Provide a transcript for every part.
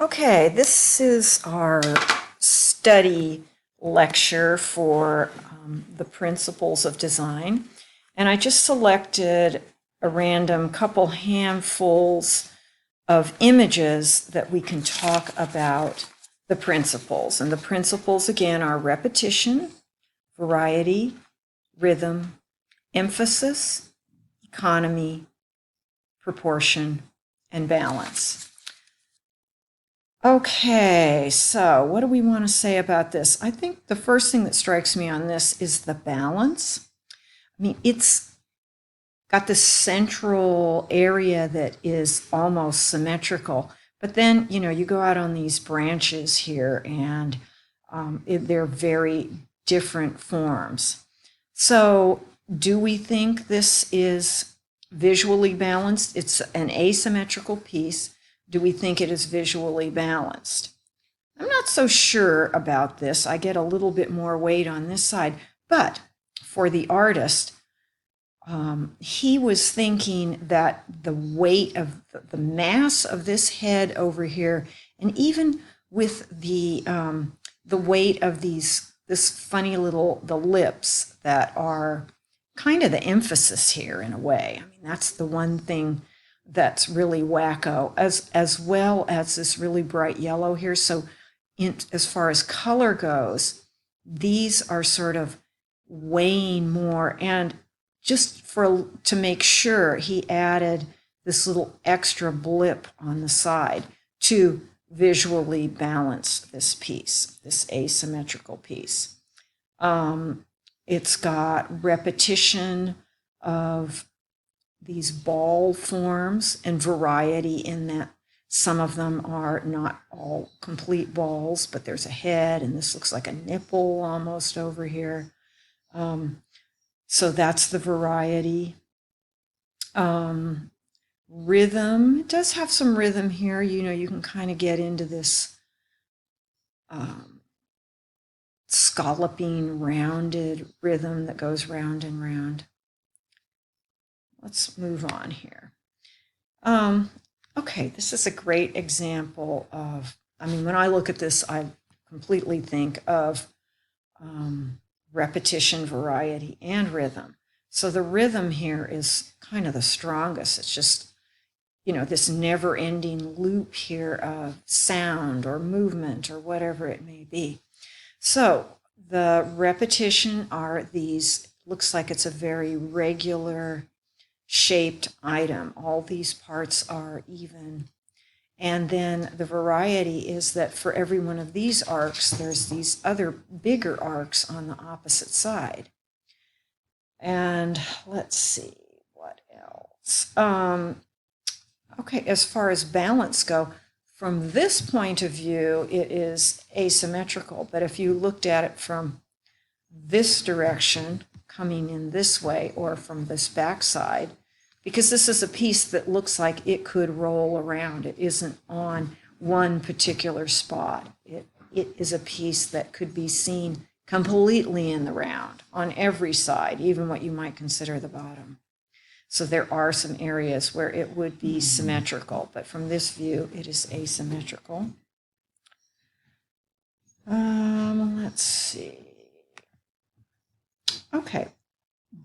Okay, this is our study lecture for the principles of design. And I just selected a random couple handfuls of images that we can talk about the principles. And the principles, again, are repetition, variety, rhythm, emphasis, economy, proportion, and balance. Okay, so what do we want to say about this? I think the first thing that strikes me on this is the balance. I mean, it's got this central area that is almost symmetrical, but then, you go out on these branches here and they're very different forms. So do we think this is visually balanced? It's an asymmetrical piece. Do we think it is visually balanced? I'm not so sure about this. I get a little bit more weight on this side, but for the artist, he was thinking that the weight of the mass of this head over here, and even with the weight of this funny the lips that are kind of the emphasis here in a way. I mean, that's the one thing that's really wacko, as well as this really bright yellow here. So as far as color goes, these are sort of weighing more. And just to make sure, he added this little extra blip on the side to visually balance this piece, this asymmetrical piece. It's got repetition of these ball forms and variety in that some of them are not all complete balls, but there's a head, and this looks like a nipple almost over here. So that's the variety. Rhythm, it does have some rhythm here. You can kind of get into this scalloping, rounded rhythm that goes round and round. Let's move on here. Okay, this is a great example of, when I look at this, I completely think of repetition, variety, and rhythm. So the rhythm here is kind of the strongest. It's just, this never-ending loop here of sound or movement or whatever it may be. So the repetition are these, looks like it's a very regular shaped item. All these parts are even. And then the variety is that for every one of these arcs, there's these other bigger arcs on the opposite side. And let's see, what else? Okay, as far as balance go, from this point of view, it is asymmetrical. But if you looked at it from this direction, coming in this way, or from this backside, because this is a piece that looks like it could roll around. It isn't on one particular spot. It is a piece that could be seen completely in the round, on every side, even what you might consider the bottom. So there are some areas where it would be symmetrical, but from this view, it is asymmetrical. Let's see. Okay.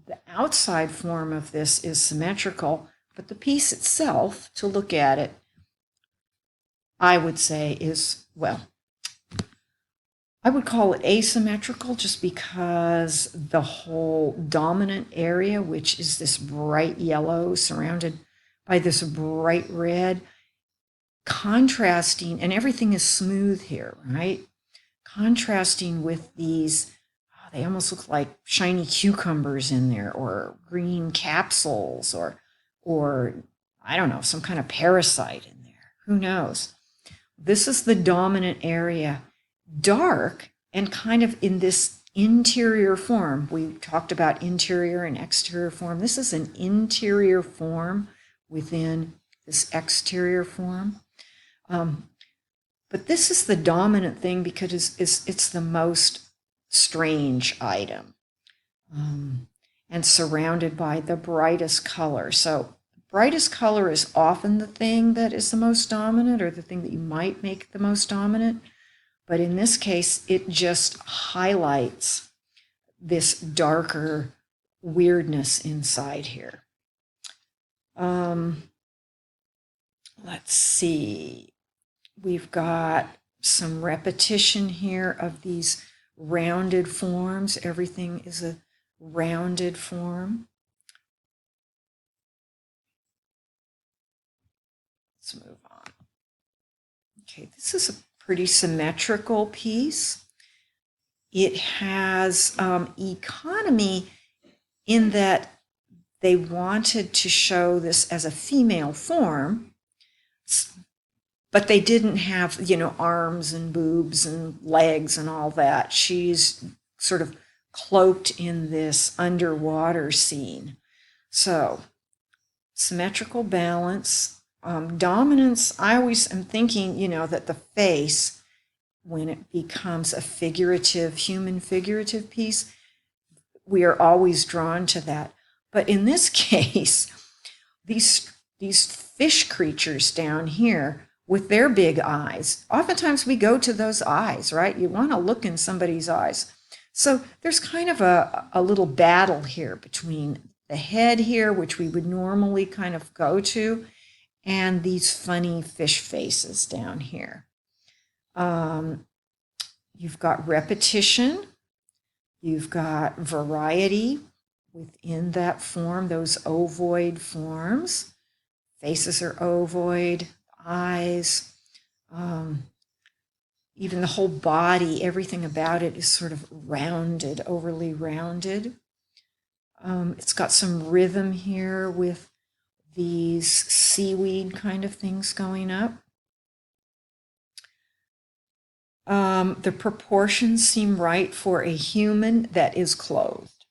The outside form of this is symmetrical, but the piece itself, to look at it, I would say is, well, I would call it asymmetrical just because the whole dominant area, which is this bright yellow surrounded by this bright red, contrasting, and everything is smooth here, right? Contrasting with these, they almost look like shiny cucumbers in there, or green capsules, or I don't know, some kind of parasite in there. Who knows? This is the dominant area, dark and kind of in this interior form. We talked about interior and exterior form. This is an interior form within this exterior form. But this is the dominant thing because it's the most strange item, and surrounded by the brightest color. So brightest color is often the thing that is the most dominant, or the thing that you might make the most dominant. But in this case, it just highlights this darker weirdness inside here. Let's see. We've got some repetition here of these rounded forms. Everything is a rounded form. Let's move on. Okay, this is a pretty symmetrical piece. It has economy in that they wanted to show this as a female form, but they didn't have, arms and boobs and legs and all that. She's sort of cloaked in this underwater scene. So, symmetrical balance. Dominance, I always am thinking, that the face, when it becomes a human figurative piece, we are always drawn to that. But in this case, these fish creatures down here with their big eyes, oftentimes we go to those eyes, right? You want to look in somebody's eyes. So there's kind of a little battle here between the head here, which we would normally kind of go to, and these funny fish faces down here. You've got repetition. You've got variety within that form, those ovoid forms. Faces are ovoid, eyes, even the whole body, everything about it is sort of rounded, overly rounded. It's got some rhythm here with these seaweed kind of things going up. The proportions seem right for a human that is clothed.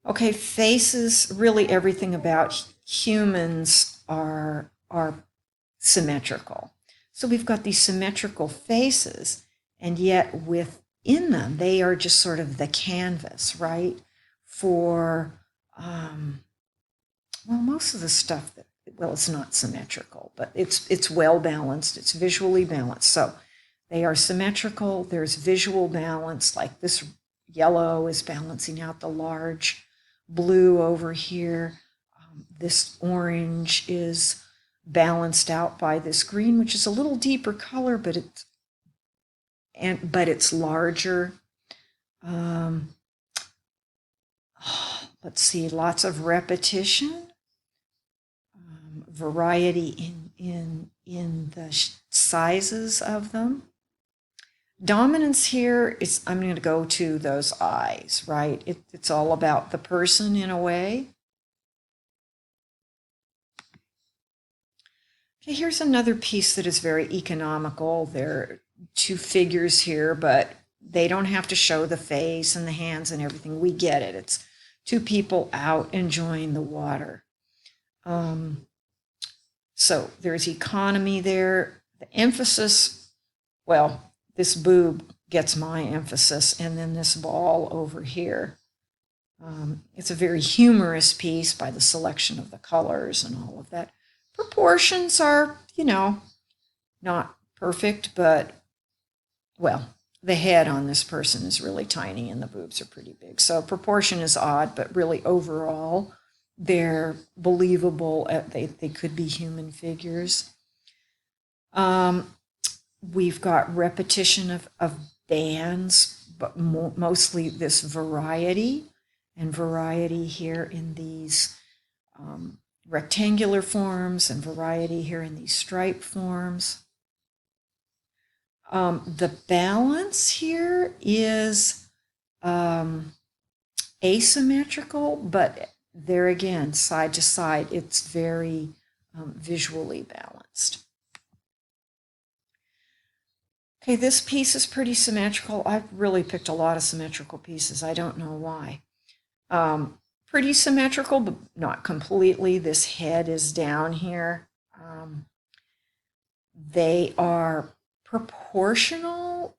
Okay, faces, really everything about humans are symmetrical. So we've got these symmetrical faces, and yet within them, they are just sort of the canvas, right? For, most of the stuff that, it's not symmetrical, but it's well balanced, it's visually balanced. So they are symmetrical, there's visual balance, like this yellow is balancing out the large blue over here. This orange is balanced out by this green, which is a little deeper color, but it's larger. Let's see, lots of repetition, variety in the sizes of them. Dominance here is, I'm going to go to those eyes, right? It's all about the person in a way. Okay, here's another piece that is very economical. There are two figures here, but they don't have to show the face and the hands and everything. We get it. It's two people out enjoying the water. So there's economy there. The emphasis, this boob gets my emphasis, and then this ball over here. It's a very humorous piece by the selection of the colors and all of that. Proportions are, not perfect, but, the head on this person is really tiny and the boobs are pretty big. So proportion is odd, but really overall, they're believable. They could be human figures. We've got repetition of bands, but mostly this variety, and variety here in these rectangular forms, and variety here in these stripe forms. The balance here is asymmetrical, but there again, side to side, it's very visually balanced. Okay, this piece is pretty symmetrical. I've really picked a lot of symmetrical pieces. I don't know why. Pretty symmetrical, but not completely. This head is down here. They are proportional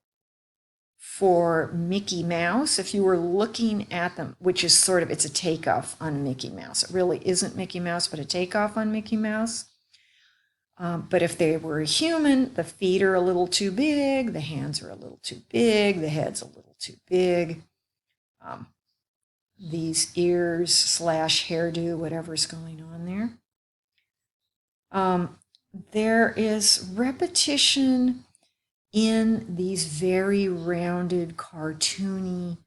for Mickey Mouse, if you were looking at them, which is sort of, it's a takeoff on Mickey Mouse. It really isn't Mickey Mouse, but a takeoff on Mickey Mouse. But if they were a human, the feet are a little too big, the hands are a little too big, the head's a little too big. These ears / hairdo, whatever's going on there. There is repetition in these very rounded, cartoony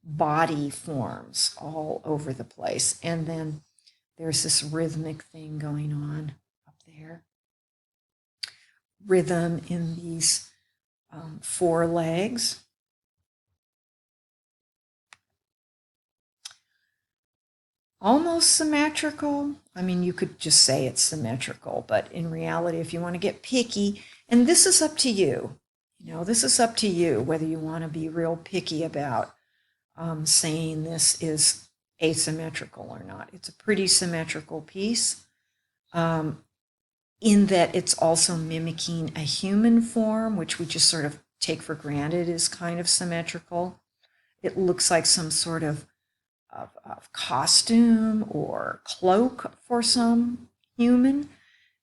body forms all over the place. And then there's this rhythmic thing going on up there. Rhythm in these forelegs. Almost symmetrical. I mean, you could just say it's symmetrical, but in reality, if you want to get picky, and this is up to you, this is up to you whether you want to be real picky about saying this is asymmetrical or not. It's a pretty symmetrical piece in that it's also mimicking a human form, which we just sort of take for granted is kind of symmetrical. It looks like some sort of costume or cloak for some human,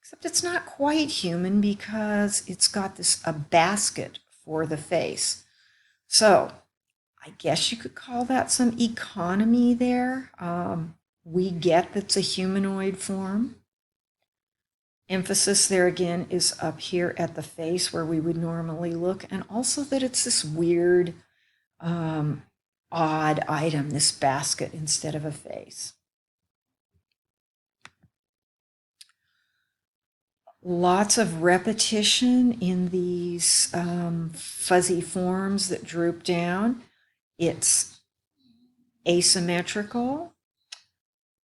except it's not quite human because it's got a basket for the face. So I guess you could call that some economy there. We get that's a humanoid form. Emphasis there again is up here at the face where we would normally look, and also that it's this weird odd item, this basket, instead of a face. Lots of repetition in these fuzzy forms that droop down. It's asymmetrical.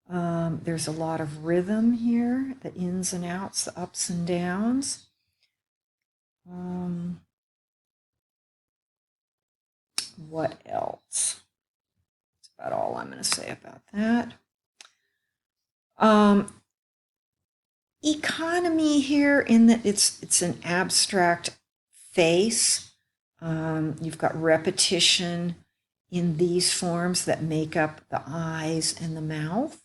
There's a lot of rhythm here, the ins and outs, the ups and downs. What else? That's about all I'm going to say about that. Economy here in that it's an abstract face. You've got repetition in these forms that make up the eyes and the mouth.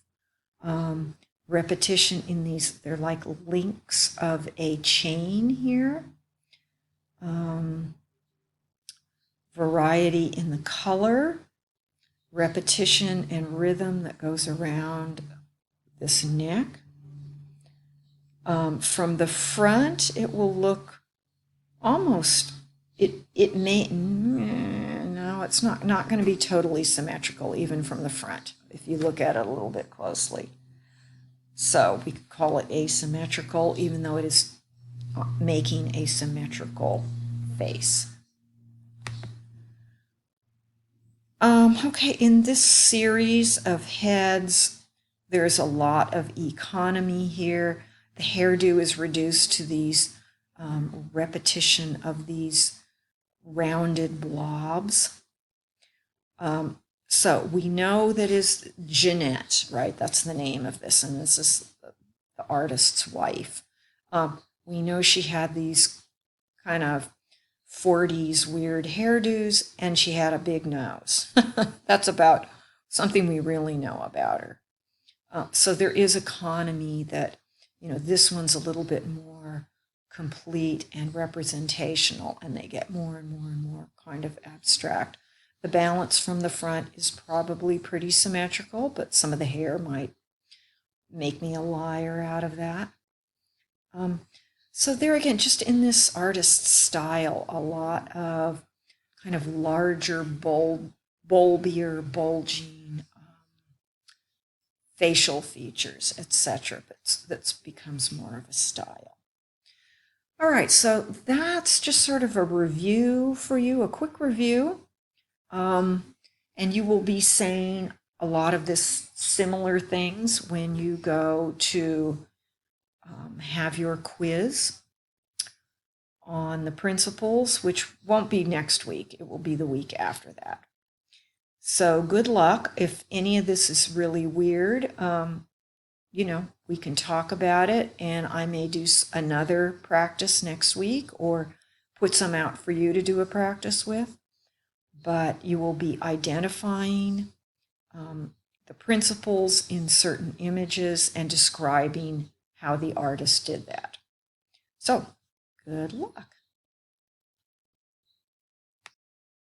Repetition in these, they're like links of a chain here. Variety in the color, repetition and rhythm that goes around this neck. From the front, it will look almost, it may, no, it's not going to be totally symmetrical even from the front if you look at it a little bit closely. So we could call it asymmetrical even though it is making a symmetrical face. Okay, in this series of heads, there's a lot of economy here. The hairdo is reduced to these repetition of these rounded blobs. So we know that is Jeanette, right? That's the name of this, and this is the artist's wife. We know she had these kind of 40s weird hairdos, and she had a big nose. That's about something we really know about her. So there is economy that, this one's a little bit more complete and representational, and they get more and more and more kind of abstract. The balance from the front is probably pretty symmetrical, but some of the hair might make me a liar out of that. So there again, just in this artist's style, a lot of kind of larger, bulbier, bulging facial features, etc. That becomes more of a style. All right, so that's just sort of a review for you, a quick review. And you will be saying a lot of this similar things when you go to have your quiz on the principles, which won't be next week. It will be the week after that. So good luck. If any of this is really weird, we can talk about it, and I may do another practice next week or put some out for you to do a practice with. but you will be identifying the principles in certain images and describing how the artist did that. So, good luck.